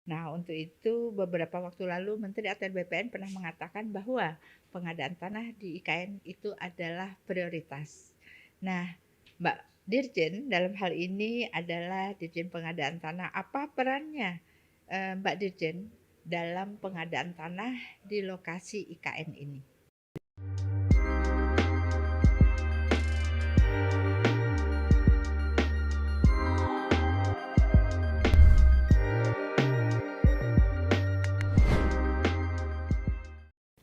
Nah, untuk itu beberapa waktu lalu Menteri ATR BPN pernah mengatakan bahwa pengadaan tanah di IKN itu adalah prioritas. Nah, Mbak Dirjen dalam hal ini adalah Dirjen Pengadaan Tanah. Apa perannya Mbak Dirjen dalam pengadaan tanah di lokasi IKN ini?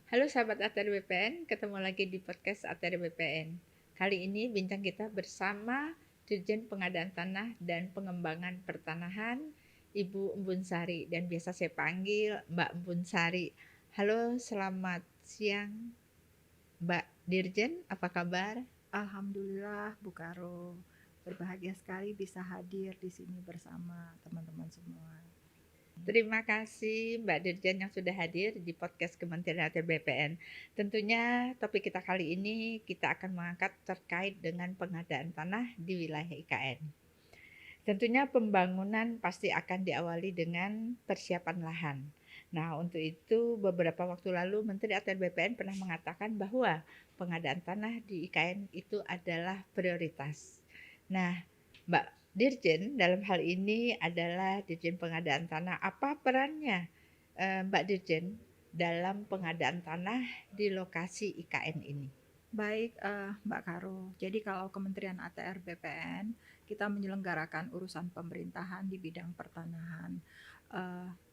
Halo sahabat ATR BPN, ketemu lagi di podcast ATR BPN. Kali ini bincang kita bersama Dirjen Pengadaan Tanah dan Pengembangan Pertanahan, Ibu Embun Sari, dan biasa saya panggil Mbak Embun Sari. Halo, selamat siang Mbak Dirjen, apa kabar? Alhamdulillah Bu Karo, berbahagia sekali bisa hadir di sini bersama teman-teman semua. Terima kasih Mbak Dirjen yang sudah hadir di podcast Kementerian ATR BPN. Tentunya topik kita kali ini kita akan mengangkat terkait dengan pengadaan tanah di wilayah IKN. Tentunya pembangunan pasti akan diawali dengan persiapan lahan. Nah, untuk itu beberapa waktu lalu Menteri ATR BPN pernah mengatakan bahwa pengadaan tanah di IKN itu adalah prioritas. Nah, Mbak Dirjen dalam hal ini adalah Dirjen Pengadaan Tanah. Apa perannya Mbak Dirjen dalam pengadaan tanah di lokasi IKN ini? Baik Mbak Karo, jadi kalau Kementerian ATR BPN kita menyelenggarakan urusan pemerintahan di bidang pertanahan.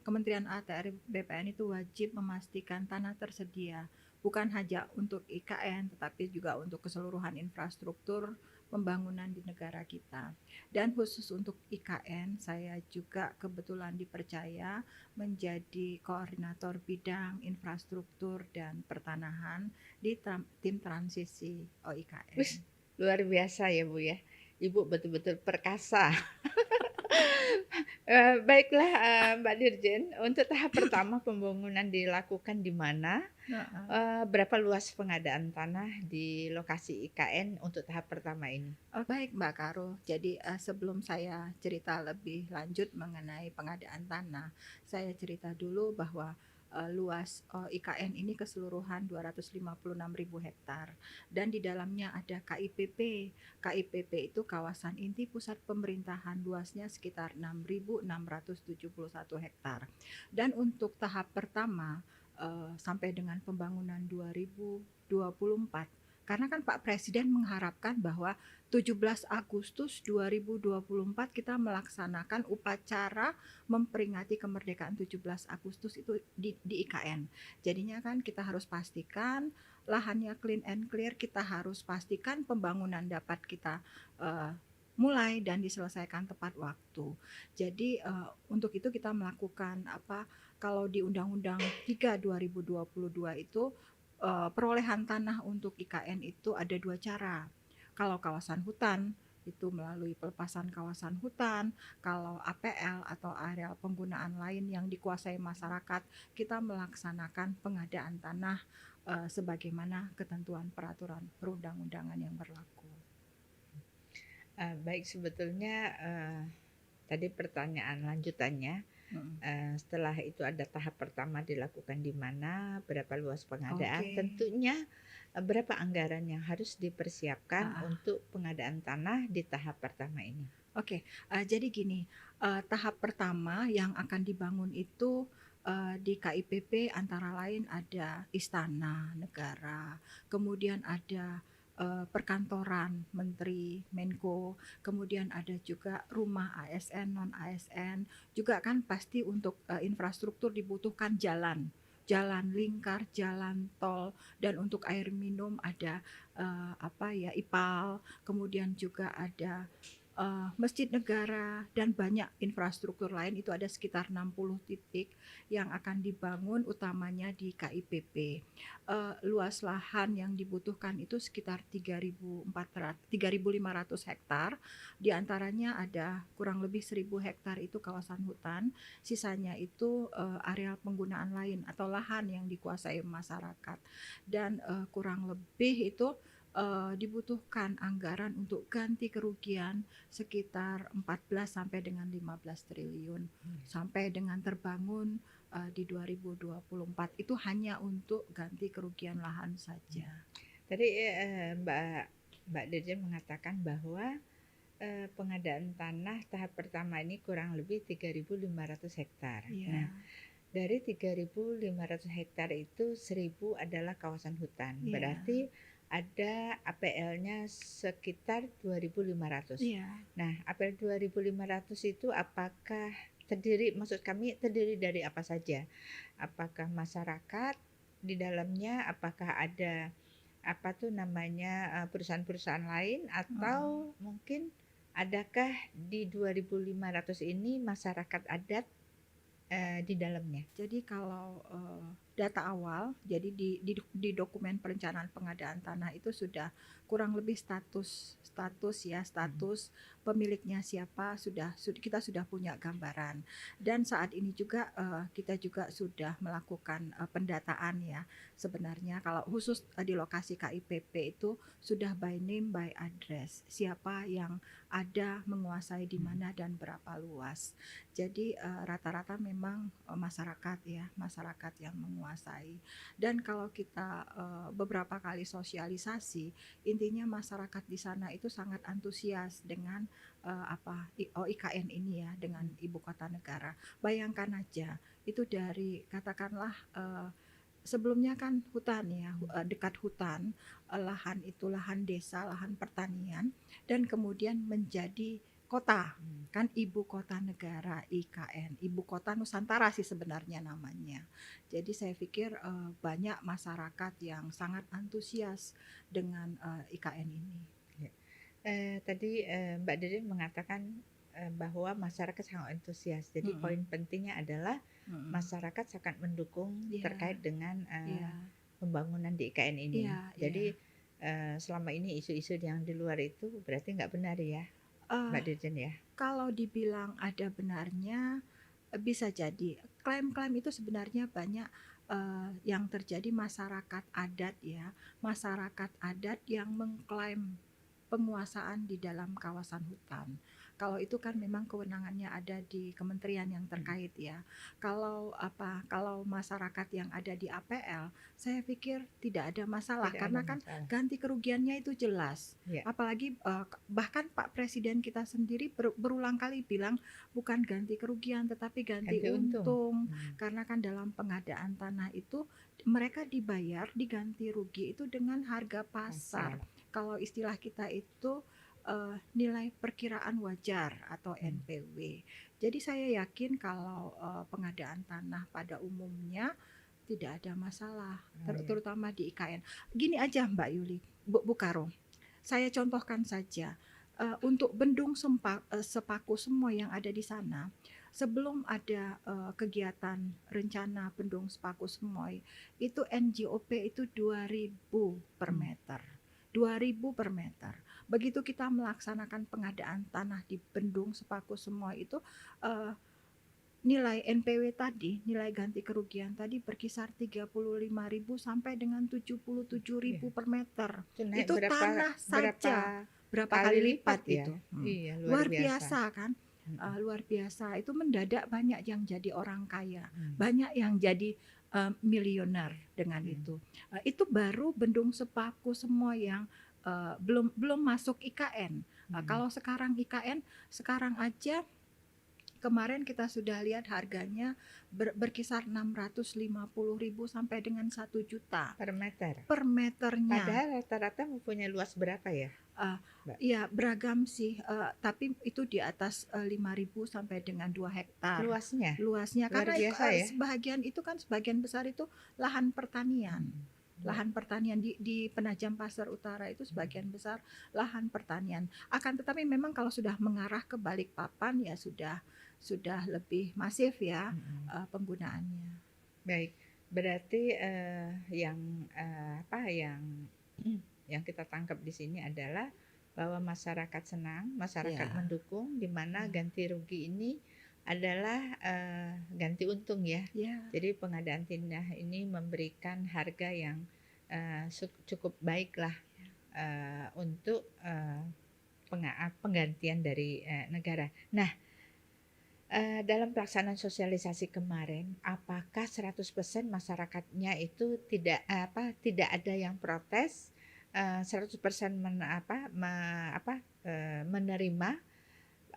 Kementerian ATR BPN itu wajib memastikan tanah tersedia bukan hanya untuk IKN tetapi juga untuk keseluruhan infrastruktur pembangunan di negara kita. Dan khusus untuk IKN, saya juga kebetulan dipercaya menjadi koordinator bidang infrastruktur dan pertanahan di tim transisi OIKN. Wis, luar biasa ya Bu ya. Ibu betul-betul perkasa. Baiklah Mbak Dirjen, untuk tahap pertama pembangunan dilakukan di mana? Berapa luas pengadaan tanah di lokasi IKN untuk tahap pertama ini? Baik Mbak Karo, jadi sebelum saya cerita lebih lanjut mengenai pengadaan tanah, saya cerita dulu bahwa luas IKN ini keseluruhan 256.000 hektar dan di dalamnya ada KIPP. KIPP itu kawasan inti pusat pemerintahan, luasnya sekitar 6.671 hektar. Dan untuk tahap pertama sampai dengan pembangunan 2024, karena kan Pak Presiden mengharapkan bahwa 17 Agustus 2024 kita melaksanakan upacara memperingati kemerdekaan 17 Agustus itu di IKN. Jadinya kan kita harus pastikan lahannya clean and clear, kita harus pastikan pembangunan dapat kita mulai dan diselesaikan tepat waktu. Jadi untuk itu kita melakukan kalau di Undang-Undang 3 2022 itu perolehan tanah untuk IKN itu ada dua cara. Kalau kawasan hutan itu melalui pelepasan kawasan hutan, kalau APL atau areal penggunaan lain yang dikuasai masyarakat, kita melaksanakan pengadaan tanah sebagaimana ketentuan peraturan perundang-undangan yang berlaku. Baik, sebetulnya tadi pertanyaan lanjutannya, setelah itu ada tahap pertama dilakukan di mana, berapa luas pengadaan, tentunya berapa anggaran yang harus dipersiapkan untuk pengadaan tanah di tahap pertama ini? Jadi gini, tahap pertama yang akan dibangun itu di KIPP antara lain ada istana negara, kemudian ada perkantoran Menteri Menko, kemudian ada juga rumah ASN, non ASN, juga kan pasti untuk infrastruktur dibutuhkan jalan lingkar, jalan tol, dan untuk air minum ada IPAL, kemudian juga ada masjid negara dan banyak infrastruktur lain, itu ada sekitar 60 titik yang akan dibangun utamanya di KIPP. Luas lahan yang dibutuhkan itu sekitar 3.500 hektar, di antaranya ada kurang lebih 1.000 hektar itu kawasan hutan, sisanya itu areal penggunaan lain atau lahan yang dikuasai masyarakat, dan kurang lebih itu dibutuhkan anggaran untuk ganti kerugian sekitar 14 sampai dengan 15 triliun sampai dengan terbangun di 2024 itu hanya untuk ganti kerugian lahan saja. Tadi Mbak Dirjen mengatakan bahwa pengadaan tanah tahap pertama ini kurang lebih 3.500 hektar. Iya. Nah, dari 3.500 hektar itu 1.000 adalah kawasan hutan. Iya. Berarti ada APL-nya sekitar 2.500. Iya. Nah, APL 2.500 itu apakah maksud kami terdiri dari apa saja? Apakah masyarakat di dalamnya, apakah ada apa tuh namanya perusahaan-perusahaan lain, atau mungkin adakah di 2.500 ini masyarakat adat di dalamnya? Jadi kalau data awal, jadi di dokumen perencanaan pengadaan tanah itu sudah kurang lebih status pemiliknya siapa kita sudah punya gambaran. Dan saat ini juga kita juga sudah melakukan pendataan ya. Sebenarnya kalau khusus di lokasi KIPP itu sudah by name by address, siapa yang ada menguasai di mana dan berapa luas. Jadi rata-rata memang masyarakat yang menguasai. Dan kalau kita beberapa kali sosialisasi, intinya masyarakat di sana itu sangat antusias dengan IKN ini ya, dengan ibu kota negara. Bayangkan aja, itu dari katakanlah sebelumnya kan hutan ya, dekat hutan, lahan itu lahan desa, lahan pertanian, dan kemudian menjadi kota, kan ibu kota negara IKN, ibu kota Nusantara sih sebenarnya namanya. Jadi saya pikir banyak masyarakat yang sangat antusias dengan IKN ini. Tadi Mbak Dirjen mengatakan bahwa masyarakat sangat antusias. Jadi poin pentingnya adalah masyarakat sangat mendukung terkait dengan pembangunan di IKN ini. Jadi selama ini isu-isu yang di luar itu berarti nggak benar ya, Mbak Dirjen ya? Kalau dibilang ada benarnya, bisa jadi. Klaim-klaim itu sebenarnya banyak yang terjadi masyarakat adat ya, masyarakat adat yang mengklaim penguasaan di dalam kawasan hutan. Kalau itu kan memang kewenangannya ada di kementerian yang terkait ya. Kalau masyarakat yang ada di APL, saya pikir tidak ada masalah karena kan ganti kerugiannya itu jelas. Apalagi bahkan Pak Presiden kita sendiri berulang kali bilang bukan ganti kerugian tetapi ganti untung. Karena kan dalam pengadaan tanah itu mereka diganti rugi itu dengan harga pasar. Kalau istilah kita itu nilai perkiraan wajar atau NPW. Jadi saya yakin kalau pengadaan tanah pada umumnya tidak ada masalah, terutama di IKN. Gini aja Mbak Yuli, Bu Karo, saya contohkan saja untuk bendung Sepaku semua yang ada di sana. Sebelum ada kegiatan rencana bendung Sepaku Semoy, itu NJOP itu 2.000 per meter. 2.000 per meter. Begitu kita melaksanakan pengadaan tanah di bendung Sepaku Semoy itu nilai NPW tadi, nilai ganti kerugian tadi berkisar 35.000 sampai dengan 77.000 per meter. Itu tanah saja berapa kali lipat ya? Itu. Iya, luar biasa kan? Luar biasa. Itu mendadak banyak yang jadi orang kaya, banyak yang jadi miliuner dengan itu. Itu baru bendung Sepaku semua yang belum masuk IKN. Kalau sekarang IKN, sekarang aja kemarin kita sudah lihat harganya berkisar 650.000 sampai dengan 1 juta per meter. Per meternya. Padahal rata-rata mempunyai luas berapa ya? Ya beragam sih, tapi itu di atas 5.000 sampai dengan 2 hektar. Luasnya karena ya? Sebagian besar itu lahan pertanian. Lahan pertanian di Penajam Pasir Utara itu sebagian besar lahan pertanian. Akan tetapi memang kalau sudah mengarah ke Balikpapan ya sudah lebih masif ya penggunaannya. Baik, berarti yang kita tangkap di sini adalah bahwa masyarakat senang, masyarakat mendukung, di mana ganti rugi ini adalah ganti untung ya. Jadi pengadaan tanah ini memberikan harga yang cukup baik lah untuk, penggantian dari, negara. Nah, dalam pelaksanaan sosialisasi kemarin, apakah 100% masyarakatnya itu tidak ada yang protes, 100% menerima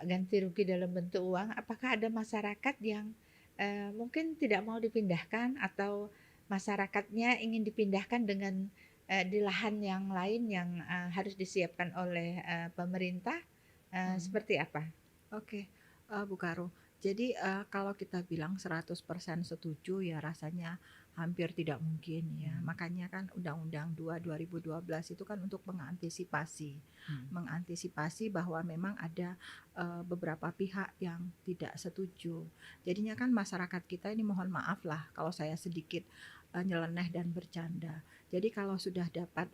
ganti rugi dalam bentuk uang? Apakah ada masyarakat yang, mungkin tidak mau dipindahkan atau masyarakatnya ingin dipindahkan dengan, di lahan yang lain yang, harus disiapkan oleh, pemerintah, Mhm. seperti apa? Oke, Bu Karo. Jadi, kalau kita bilang 100% setuju ya rasanya hampir tidak mungkin ya. Mmm, Makanya kan Undang-Undang 2 2012 itu kan untuk mengantisipasi. mhm, Mengantisipasi bahwa memang ada, beberapa pihak yang tidak setuju. Jadinya kan masyarakat kita ini mohon maaf lah kalau saya sedikit, nyeleneh dan bercanda. Jadi kalau sudah dapat,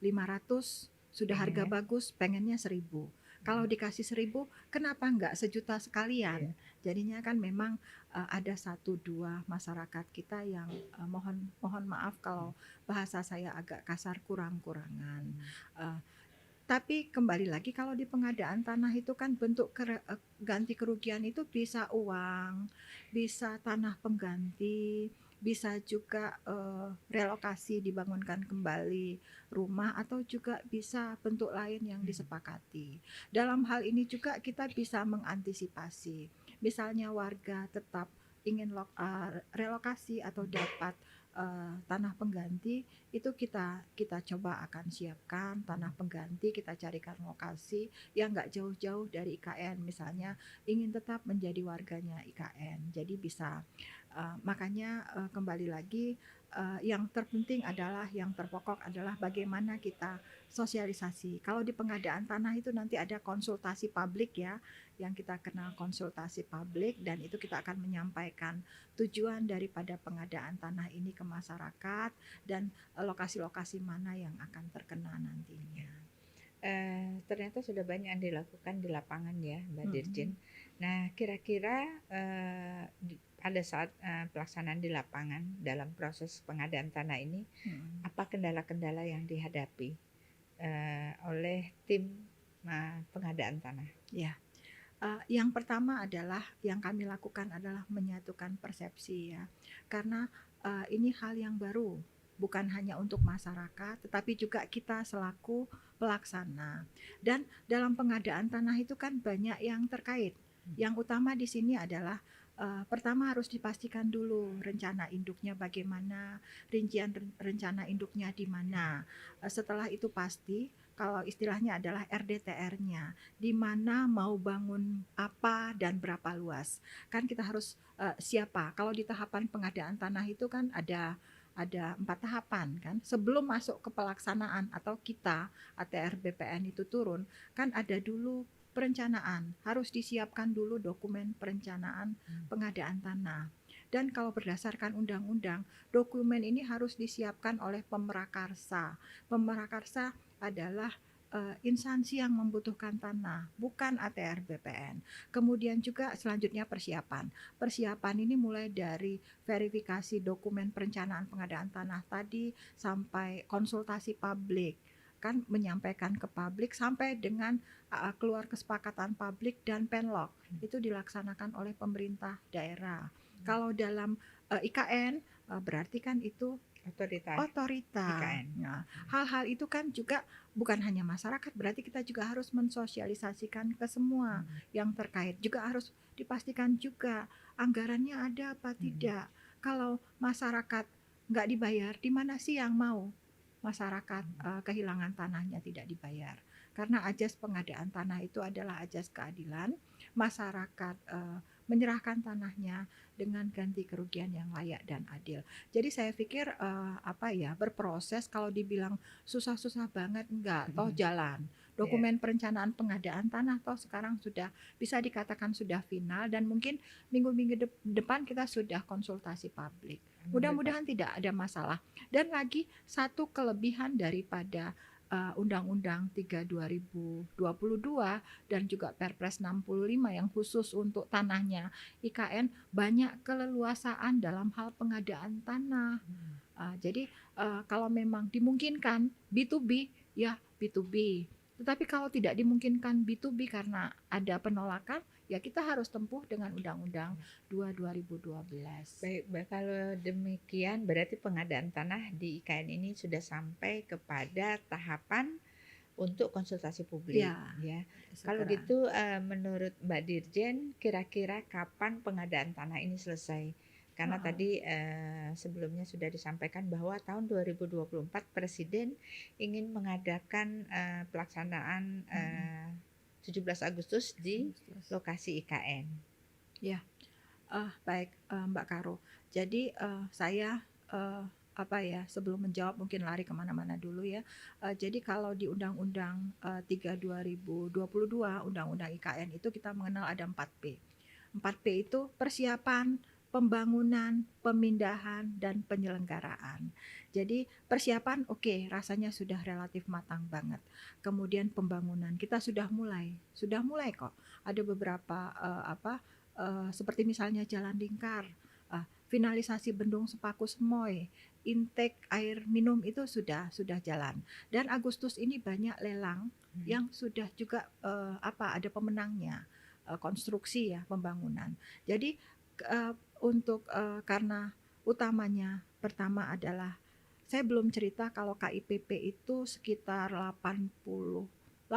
500 sudah harga pengennya bagus pengennya 1.000. Kalau mhm, dikasih 1.000 kenapa enggak sejuta iya, sekalian? Jadinya kan memang, ada satu 2 masyarakat kita yang, mohon mohon maaf mhm, kalau bahasa saya agak kasar kurang-kurangan. mhm, Eee, tapi kembali lagi kalau di pengadaan tanah itu kan bentuk ganti kerugian itu bisa uang, bisa tanah pengganti, bisa juga, relokasi dibangunkan kembali rumah atau juga bisa bentuk lain yang mhm, disepakati. Dalam hal ini juga kita bisa mengantisipasi. Misalnya warga tetap ingin relokasi atau mhm, dapat, tanah pengganti, itu kita kita coba akan siapkan tanah mhm, pengganti, kita carikan lokasi yang nggak jauh-jauh dari IKN. Misalnya ingin tetap menjadi warganya IKN, jadi bisa. Makanya, kembali lagi, yang terpenting adalah yang terpokok adalah bagaimana kita sosialisasi. Kalau di pengadaan tanah itu nanti ada konsultasi publik ya, yang kita kenal konsultasi publik dan itu kita akan menyampaikan tujuan daripada pengadaan tanah ini ke masyarakat dan lokasi-lokasi mana yang akan terkena iya. nantinya. Ternyata sudah banyak yang dilakukan di lapangan ya, Mbak Dirjen. Mhm, Nah, kira-kira, pada saat, pelaksanaan di lapangan dalam proses pengadaan tanah ini, mhm. apa kendala-kendala yang dihadapi, oleh tim, pengadaan tanah? Ya, yang pertama adalah yang kami lakukan adalah menyatukan persepsi ya. Karena, ini hal yang baru, bukan hanya untuk masyarakat, tetapi juga kita selaku pelaksana. Dan dalam pengadaan tanah itu kan banyak yang terkait. Mhm, Yang utama di sini adalah, pertama harus dipastikan dulu rencana induknya bagaimana, rincian rencana induknya di mana. Setelah itu pasti, kalau istilahnya adalah RDTR-nya di mana mau bangun apa dan berapa luas. Kan kita harus, siapa, kalau di tahapan pengadaan tanah itu kan ada 4 tahapan kan. Sebelum masuk ke pelaksanaan atau kita ATR BPN itu turun, kan ada dulu perencanaan, harus disiapkan dulu dokumen perencanaan mhm, pengadaan tanah. Dan kalau berdasarkan undang-undang, dokumen ini harus disiapkan oleh pemrakarsa. Pemrakarsa adalah instansi yang membutuhkan tanah, bukan ATR BPN. Kemudian juga selanjutnya persiapan. Persiapan ini mulai dari verifikasi dokumen perencanaan pengadaan tanah tadi sampai konsultasi publik kan menyampaikan ke publik sampai dengan keluar kesepakatan publik dan penlok mhm, itu dilaksanakan oleh pemerintah daerah. mhm. Kalau dalam IKN berarti kan itu Otorita otorita. IKN. Nah, Mhm, hal-hal itu kan juga bukan hanya masyarakat, berarti kita juga harus mensosialisasikan ke semua mhm, yang terkait. Juga harus dipastikan juga anggarannya ada apa mhm, tidak. Kalau masyarakat nggak dibayar, di mana sih yang mau masyarakat mhm, kehilangan tanahnya tidak dibayar? Karena ajas pengadaan tanah itu adalah ajas keadilan, masyarakat menyerahkan tanahnya dengan ganti kerugian yang layak dan adil. Jadi saya pikir, apa ya, berproses kalau dibilang susah-susah banget, enggak, toh mhm. jalan. Iya, Dokumen perencanaan pengadaan tanah toh sekarang sudah bisa dikatakan sudah final dan mungkin minggu-minggu depan kita sudah konsultasi publik. menurut Pak Mudah-mudahan tidak ada masalah. Dan lagi satu kelebihan daripada, Undang-Undang 3 2022 dan juga Perpres 65 yang khusus untuk tanahnya IKN banyak keleluasaan dalam hal pengadaan tanah. mhm, Jadi, kalau memang dimungkinkan B2B, ya B2B. Tetapi kalau tidak dimungkinkan B2B karena ada penolakan, ya kita harus tempuh dengan Undang-Undang 2 2012. Baik, kalau demikian berarti pengadaan tanah di IKN ini sudah sampai kepada tahapan untuk konsultasi publik, Ya, ya. Kalau segera. gitu, menurut Mbak Dirjen, kira-kira kapan pengadaan tanah ini selesai? Karena Heeh. tadi, sebelumnya sudah disampaikan bahwa tahun 2024 Presiden ingin mengadakan, pelaksanaan, Mm-mm. 17 Agustus di Agustus. lokasi IKN. Ya, baik, Mbak Karo. Jadi saya apa ya, sebelum menjawab mungkin lari kemana-mana dulu ya. Jadi kalau di Undang-Undang 3 2022 Undang-Undang IKN itu kita mengenal ada 4P. 4P itu persiapan, pembangunan, pemindahan, dan penyelenggaraan. Jadi persiapan oke, rasanya sudah relatif matang banget. Kemudian pembangunan kita sudah mulai kok. Ada beberapa seperti misalnya Jalan Lingkar, finalisasi Bendung Sepaku Semoy, intake air minum itu sudah jalan. Dan Agustus ini banyak lelang yang sudah juga ada pemenangnya, konstruksi ya, pembangunan. Jadi karena utamanya pertama adalah saya belum cerita kalau KIPP itu sekitar 87%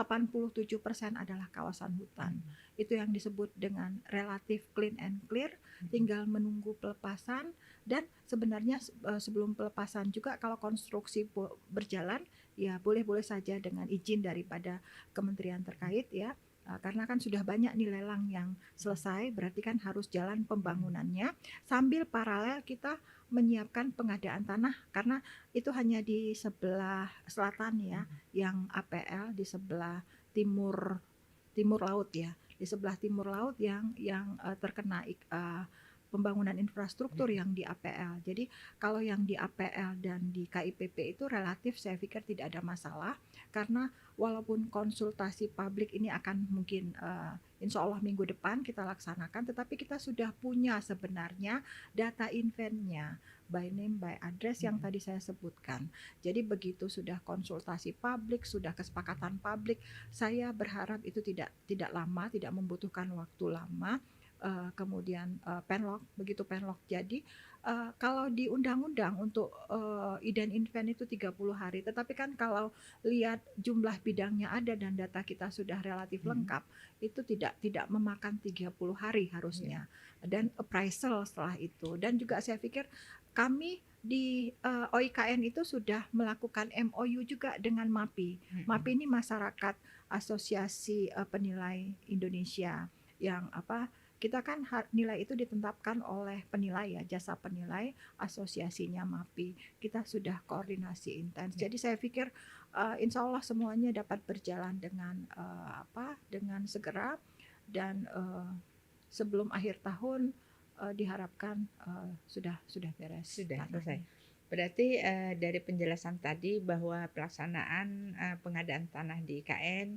adalah kawasan hutan. Itu yang disebut dengan relatif clean and clear, tinggal menunggu pelepasan. Dan sebenarnya sebelum pelepasan juga kalau konstruksi berjalan ya boleh-boleh saja dengan izin daripada kementerian terkait ya. Karena kan sudah banyak nih lelang yang selesai, berarti kan harus jalan pembangunannya sambil paralel kita menyiapkan pengadaan tanah, karena itu hanya di sebelah selatan ya, yang APL di sebelah timur laut ya, di sebelah timur laut yang terkena pembangunan infrastruktur yang di APL. Jadi kalau yang di APL dan di KIPP itu relatif saya pikir tidak ada masalah, karena walaupun konsultasi publik ini akan mungkin insya Allah minggu depan kita laksanakan, tetapi kita sudah punya sebenarnya data inventnya by name by address yang tadi saya sebutkan. Jadi begitu sudah konsultasi publik, sudah kesepakatan publik, saya berharap itu tidak lama, tidak membutuhkan waktu lama. Kemudian penlok, begitu penlok jadi kalau di undang-undang untuk ident invent itu 30 hari, tetapi kan kalau lihat jumlah bidangnya ada dan data kita sudah relatif lengkap, itu tidak memakan 30 hari harusnya, dan appraisal setelah itu. Dan juga saya pikir kami di OIKN itu sudah melakukan MOU juga dengan MAPI. MAPI ini Masyarakat Asosiasi Penilai Indonesia, yang kita kan nilai itu ditetapkan oleh penilai ya, jasa penilai asosiasinya MAPI. Kita sudah koordinasi intens. Jadi saya pikir insya Allah semuanya dapat berjalan dengan segera, dan sebelum akhir tahun diharapkan sudah beres. Sudah selesai. Berarti dari penjelasan tadi bahwa pelaksanaan pengadaan tanah di IKN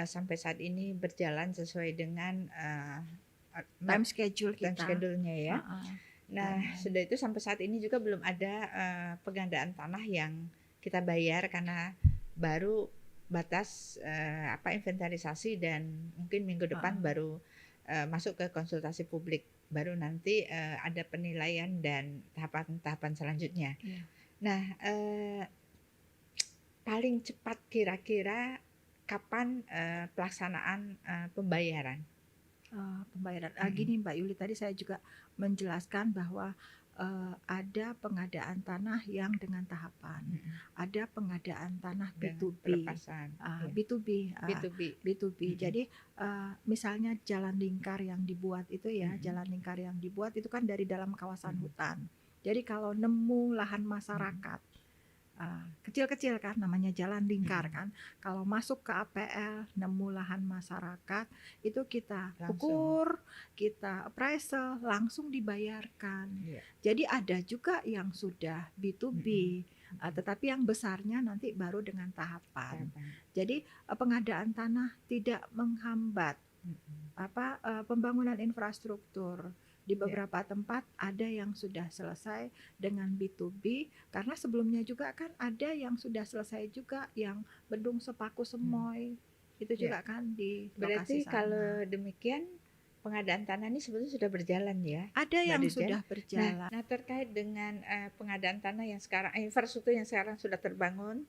sampai saat ini berjalan sesuai dengan time schedule-nya ya. Nah, sudah itu sampai saat ini juga belum ada pengadaan tanah yang kita bayar karena baru batas inventarisasi, dan mungkin minggu depan baru masuk ke konsultasi publik, baru nanti ada penilaian dan tahapan-tahapan selanjutnya. Nah, paling cepat kira-kira kapan pelaksanaan pembayaran? Gini Mbak Yuli, tadi saya juga menjelaskan bahwa ada pengadaan tanah yang dengan tahapan, ada pengadaan tanah B2B, B2B. Jadi misalnya Jalan Lingkar yang dibuat itu ya, Jalan Lingkar yang dibuat itu kan dari dalam kawasan hutan. Jadi kalau nemu lahan masyarakat kecil-kecil kan, namanya Jalan Lingkar kan, kalau masuk ke APL nemu lahan masyarakat itu kita ukur, kita appraisal, langsung dibayarkan. Jadi ada juga yang sudah B2B, tetapi yang besarnya nanti baru dengan tahapan. Jadi pengadaan tanah tidak menghambat pembangunan infrastruktur Di Ya. beberapa tempat ada yang sudah selesai dengan B2B, karena sebelumnya juga kan ada yang sudah selesai juga yang Bendung Sepaku Hmm. Semoy, itu Ya. juga kan di lokasi Berarti sana. kalau demikian pengadaan tanah ini sebetulnya sudah berjalan ya, Ada Mbak yang Dirjen. sudah Nah, berjalan. terkait dengan pengadaan tanah yang sekarang, infrastruktur yang sekarang sudah terbangun,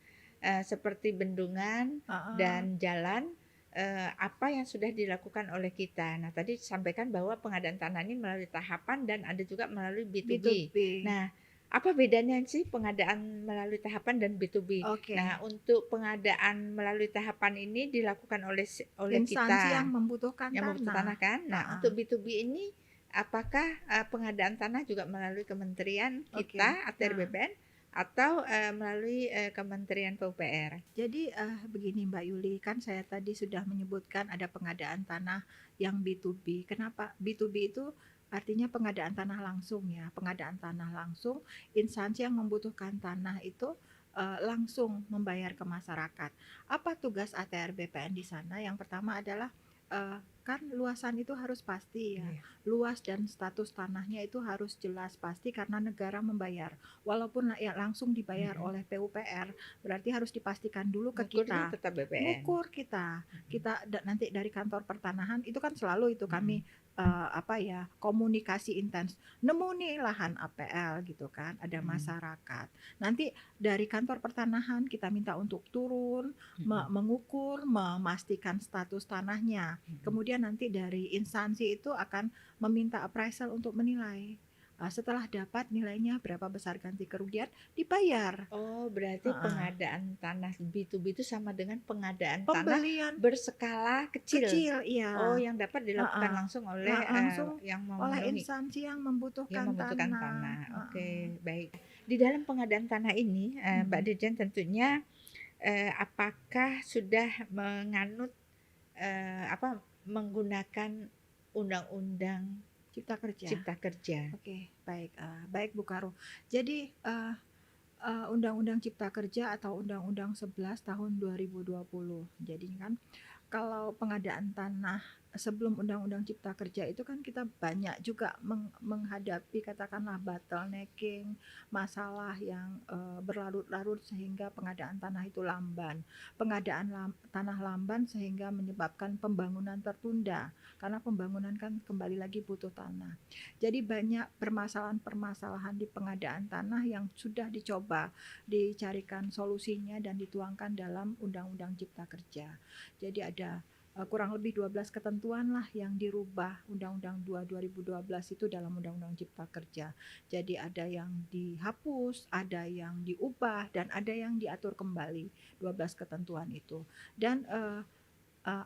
seperti bendungan Heeh. dan jalan, apa yang sudah dilakukan oleh kita. Nah, tadi disampaikan bahwa pengadaan tanah ini melalui tahapan dan ada juga melalui B2B. B2B. Nah, apa bedanya sih pengadaan melalui tahapan dan B2B? Nah, Oke. untuk pengadaan melalui tahapan ini dilakukan oleh Instansi yang kita membutuhkan yang membutuhkan tanah tanah. kan. Nah, Heeh. untuk B2B ini apakah pengadaan tanah juga melalui kementerian Oke. kita ATR Nah, BPN atau melalui Kementerian PUPR? jadi begini Mbak Yuli, kan saya tadi sudah menyebutkan ada pengadaan tanah yang B2B. Kenapa? B2B itu artinya pengadaan tanah langsung ya. Pengadaan tanah langsung, instansi yang membutuhkan tanah itu langsung membayar ke masyarakat. Apa tugas ATR BPN di sana? Yang pertama adalah kan luasan itu harus pasti ya. Iya. Luas dan status tanahnya itu harus jelas pasti karena negara membayar. Walaupun ya langsung dibayar Mm-mm. oleh PUPR, berarti harus dipastikan dulu ke Ngukurnya kita. tetap BPN. Ngukur kita. Kita nanti dari kantor pertanahan itu kan selalu itu Mm-mm. kami komunikasi intens. Nemu nih lahan APL gitu kan, ada Mm-mm. masyarakat. Nanti dari kantor pertanahan kita minta untuk turun, Mm-mm. mengukur, memastikan status tanahnya. Mm-mm. Kemudian nanti dari instansi itu akan meminta appraisal untuk menilai. Setelah dapat nilainya berapa besar ganti kerugian, dibayar. Oh, berarti Heeh. pengadaan tanah B2B itu sama dengan pengadaan tanah Pembelian berskala kecil. kecil, Oh, iya. yang dapat dilakukan Heeh. langsung oleh Langsung yang oleh memenuhi, instansi yang yang membutuhkan membutuhkan tanah. tanah. Heeh. Oke, baik. Di dalam pengadaan tanah ini, Mbak Mm-mm. Dirjen tentunya apakah sudah menganut menggunakan undang-undang Cipta Kerja. Cipta Kerja? Oke, baik, baik Bu Karo. Jadi Undang-Undang Cipta Kerja atau Undang-Undang 11 tahun 2020. Jadi kan kalau pengadaan tanah sebelum Undang-Undang Cipta Kerja itu kan kita banyak juga menghadapi katakanlah bottlenecking, masalah yang berlarut-larut sehingga pengadaan tanah itu lamban. Pengadaan tanah lamban sehingga menyebabkan pembangunan tertunda karena pembangunan kan kembali lagi butuh tanah. Jadi banyak permasalahan-permasalahan di pengadaan tanah yang sudah dicoba dicarikan solusinya dan dituangkan dalam Undang-Undang Cipta Kerja. Jadi ada kurang lebih 12 ketentuan lah yang dirubah Undang-Undang 2 2012 itu dalam Undang-Undang Cipta Kerja. Jadi ada yang dihapus, ada yang diubah, dan ada yang diatur kembali 12 ketentuan itu. Dan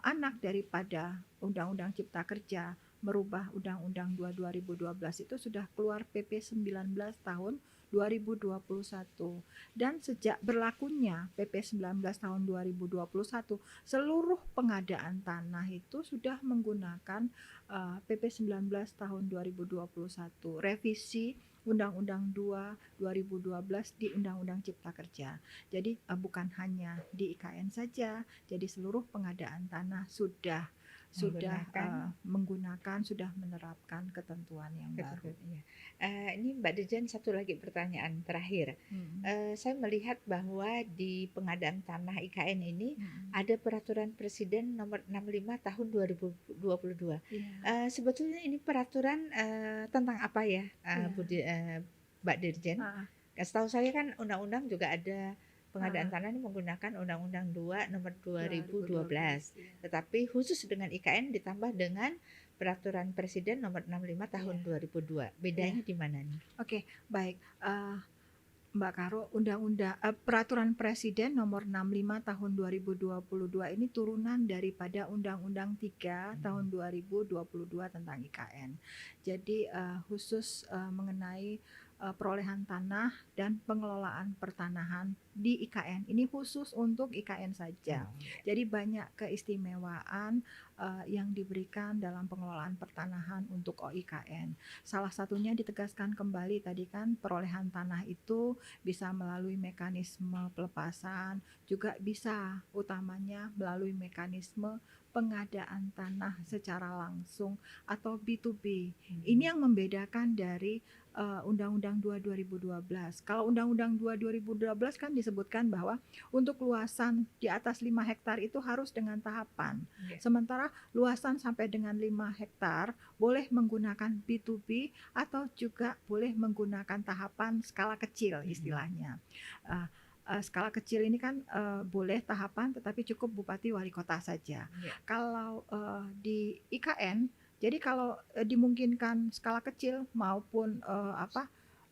anak daripada Undang-Undang Cipta Kerja merubah Undang-Undang 2 2012 itu sudah keluar PP 19 tahun 2021. Dan sejak berlakunya PP 19 tahun 2021, seluruh pengadaan tanah itu sudah menggunakan PP 19 tahun 2021, revisi Undang-Undang 2 2012 di Undang-Undang Cipta Kerja. Jadi bukan hanya di IKN saja, jadi seluruh pengadaan tanah sudah Menggunakan menggunakan, sudah menerapkan ketentuan yang baru. iya. Ini Mbak Dirjen, satu lagi pertanyaan terakhir. Mm-mm. Saya melihat bahwa di pengadaan tanah IKN ini Mm-mm. ada peraturan Presiden nomor 65 tahun 2022. Iya. Sebetulnya ini peraturan tentang apa ya, Iya. Mbak Dirjen? Ah, Setahu saya kan undang-undang juga ada pengadaan ah, tanah ini menggunakan Undang-Undang 2 nomor 2012. 2012. Iya. Tetapi khusus dengan IKN ditambah dengan Peraturan Presiden nomor 65 tahun Iya. 2002. Iya. Bedanya di mana nih? Oke, baik. Mbak Karo, Peraturan Presiden Nomor 65 Tahun 2022 ini turunan daripada Undang-Undang 3 Tahun 2022 tentang IKN. Jadi khusus mengenai perolehan tanah dan pengelolaan pertanahan di IKN. Ini khusus untuk IKN saja. Oh, Jadi banyak keistimewaan yang diberikan dalam pengelolaan pertanahan untuk OIKN. Salah satunya ditegaskan kembali tadi kan perolehan tanah itu bisa melalui mekanisme pelepasan, juga bisa utamanya melalui mekanisme pengadaan tanah secara langsung atau B2B. Ini yang membedakan dari Undang-Undang 2 2012. Kalau Undang-Undang 2 2012 kan disebutkan bahwa untuk luasan di atas 5 hektar itu harus dengan tahapan. Sementara luasan sampai dengan 5 hektar boleh menggunakan B2B atau juga boleh menggunakan tahapan skala kecil istilahnya. Skala kecil ini kan boleh tahapan tetapi cukup bupati wali kota saja. Kalau di IKN, jadi kalau dimungkinkan skala kecil maupun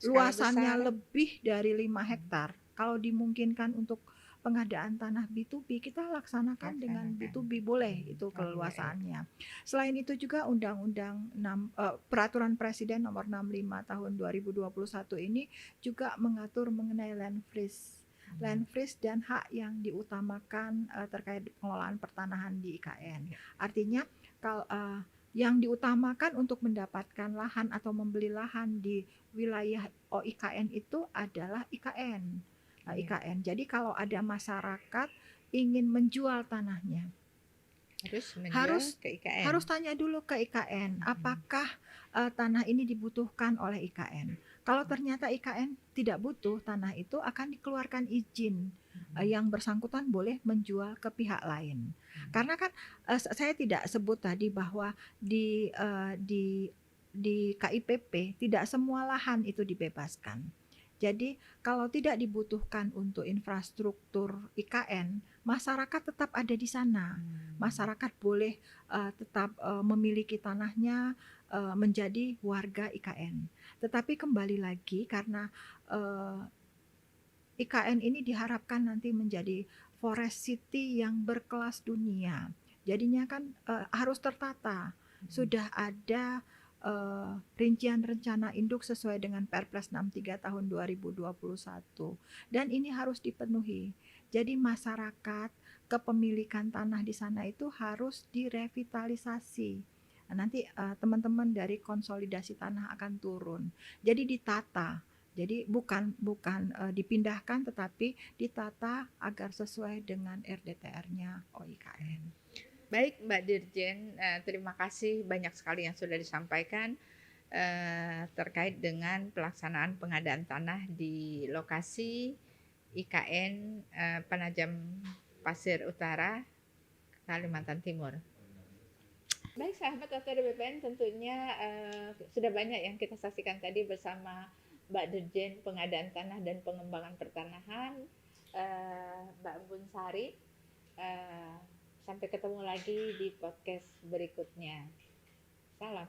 luasannya lebih dari 5 hektar, kalau dimungkinkan untuk pengadaan tanah B2B, kita laksanakan dengan B2B, boleh itu keleluasannya. Selain itu juga Undang-Undang Peraturan Presiden Nomor 65 Tahun 2021 ini juga mengatur mengenai land freeze dan hak yang diutamakan terkait pengelolaan pertanahan di IKN. Artinya kalau yang diutamakan untuk mendapatkan lahan atau membeli lahan di wilayah OIKN itu adalah IKN. Jadi kalau ada masyarakat ingin menjual tanahnya, harus tanya dulu ke IKN, apakah tanah ini dibutuhkan oleh IKN. Kalau ternyata IKN tidak butuh tanah itu, akan dikeluarkan izin yang bersangkutan boleh menjual ke pihak lain. Karena kan saya tidak sebut tadi bahwa di KIPP tidak semua lahan itu dibebaskan. Jadi kalau tidak dibutuhkan untuk infrastruktur IKN, masyarakat tetap ada di sana. Masyarakat boleh tetap memiliki tanahnya, menjadi warga IKN. Tetapi kembali lagi karena IKN ini diharapkan nanti menjadi forest city yang berkelas dunia. Jadinya kan harus tertata. Sudah ada rincian rencana induk sesuai dengan Perpres 63 tahun 2021. Dan ini harus dipenuhi. Jadi masyarakat kepemilikan tanah di sana itu harus direvitalisasi. Nanti teman-teman dari konsolidasi tanah akan turun. Jadi ditata. Jadi bukan dipindahkan tetapi ditata agar sesuai dengan RDTR-nya OIKN. Baik Mbak Dirjen, terima kasih banyak sekali yang sudah disampaikan terkait dengan pelaksanaan pengadaan tanah di lokasi IKN Penajam Pasir Utara, Kalimantan Timur. Baik sahabat OTR BPN, tentunya sudah banyak yang kita saksikan tadi bersama Mbak Dirjen Pengadaan Tanah dan Pengembangan Pertanahan, Mbak Embun Sari. Sampai ketemu lagi di podcast berikutnya. Salam.